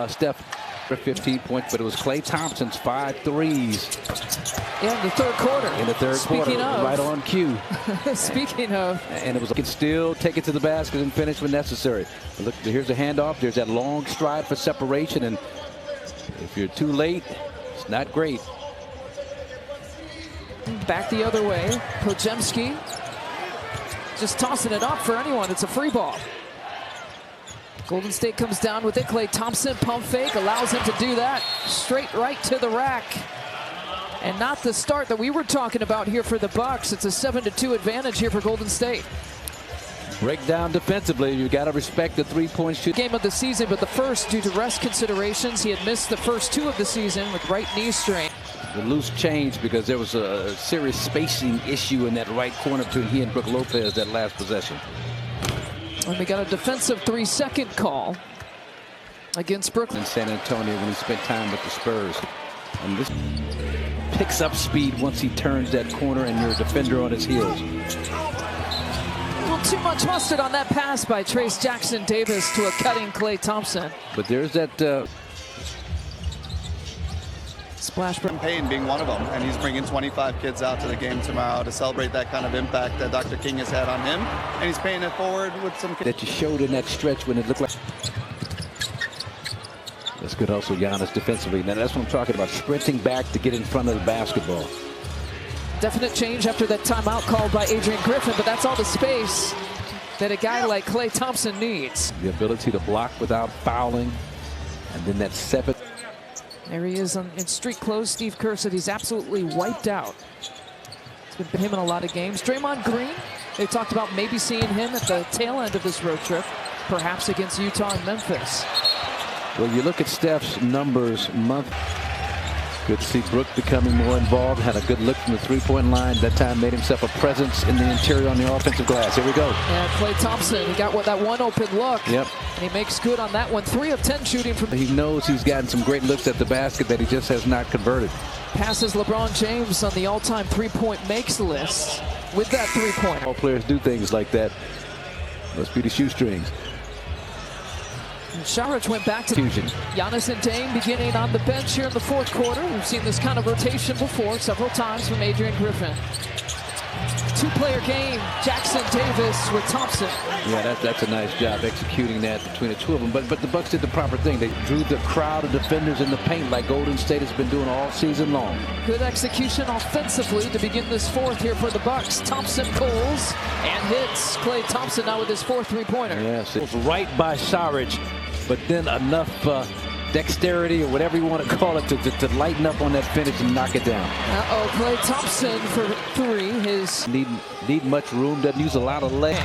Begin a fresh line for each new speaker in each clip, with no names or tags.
Steph for 15 points, but it was Klay Thompson's 5 threes.
Yeah, in the third quarter.
In the third quarter, right on cue.
Speaking of.
And it was, can still take it to the basket and finish when necessary. But look, here's a handoff. There's that long stride for separation, and if you're too late, it's not great.
Back the other way. Podziemski just tossing it up for anyone. It's a free ball. Golden State comes down with it. Klay Thompson pump fake allows him to do that. Straight right to the rack. And not the start that we were talking about here for the Bucks. It's a 7-2 advantage here for Golden State.
Breakdown defensively. You got to respect the three-point shoot.
Game of the season, but the first due to rest considerations. He had missed the first 2 of the season with right knee strain.
The loose change because there was a serious spacing issue in that right corner between he and Brook Lopez that last possession.
And we got a defensive 3-second call against Brooklyn.
In San Antonio when he spent time with the Spurs. And this picks up speed once he turns that corner and you're a defender on his heels.
A little too much mustard on that pass by Trace Jackson Davis to a cutting Klay Thompson.
But there's that
splash.
Payne being one of them, and he's bringing 25 kids out to the game tomorrow to celebrate that kind of impact that Dr. King has had on him, and he's paying it forward with some
that you showed in that stretch when it looked like. That's good also, Giannis defensively. Now that's what I'm talking about, sprinting back to get in front of the basketball.
Definite change after that timeout called by Adrian Griffin, but that's all the space that a guy like Klay Thompson needs.
The ability to block without fouling, and then that 7.
There he is in street clothes. Steve Kerr said he's absolutely wiped out. It's been him in a lot of games. Draymond Green, they talked about maybe seeing him at the tail end of this road trip, perhaps against Utah and Memphis.
Well, you look at Steph's numbers month. Good to see Brook becoming more involved. Had a good look from the three-point line. That time made himself a presence in the interior on the offensive glass. Here we go.
Yeah, Klay Thompson, he got that one open look.
Yep.
And he makes good on that one. 3 of 10 shooting from.
He knows he's gotten some great looks at the basket that he just has not converted.
Passes LeBron James on the all-time three-point makes list with that three-pointer.
All players do things like that. Must be the shoestrings.
And Saric went back to
fusion.
Giannis and Dame beginning on the bench here in the fourth quarter. We've seen this kind of rotation before several times from Adrian Griffin. 2-player game, Jackson Davis with Thompson.
Yeah, that's a nice job executing that between the two of them. But the Bucks did the proper thing. They drew the crowd of defenders in the paint like Golden State has been doing all season long. Good
execution offensively to begin this fourth here for the Bucks. Thompson pulls and hits. Klay Thompson now with his 4th three-pointer.
Yes, it was right by Saric, but then enough dexterity or whatever you want to call it to lighten up on that finish and knock it down.
Klay Thompson for 3. His
need much room, doesn't use a lot of leg.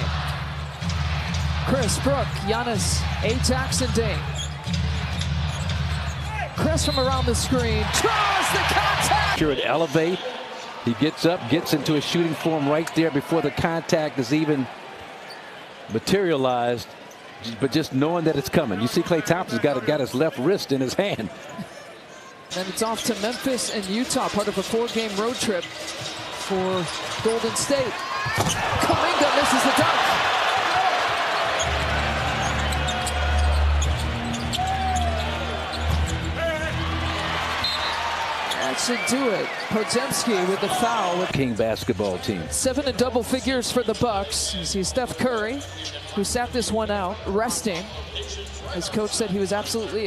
Chris, Brook, Giannis, Jackson Dame. Chris from around the screen draws the contact.
Sure, it elevate. He gets up, gets into a shooting form right there before the contact is even materialized. But just knowing that it's coming. You see Klay Thompson's got his left wrist in his hand.
And it's off to Memphis and Utah, part of a 4-game road trip for Golden State. Kuminga misses the dunk. That should do it. Podziemski with the foul.
King basketball team.
7 in double figures for the Bucks. You see Steph Curry, who sat this one out, resting. His coach said he was absolutely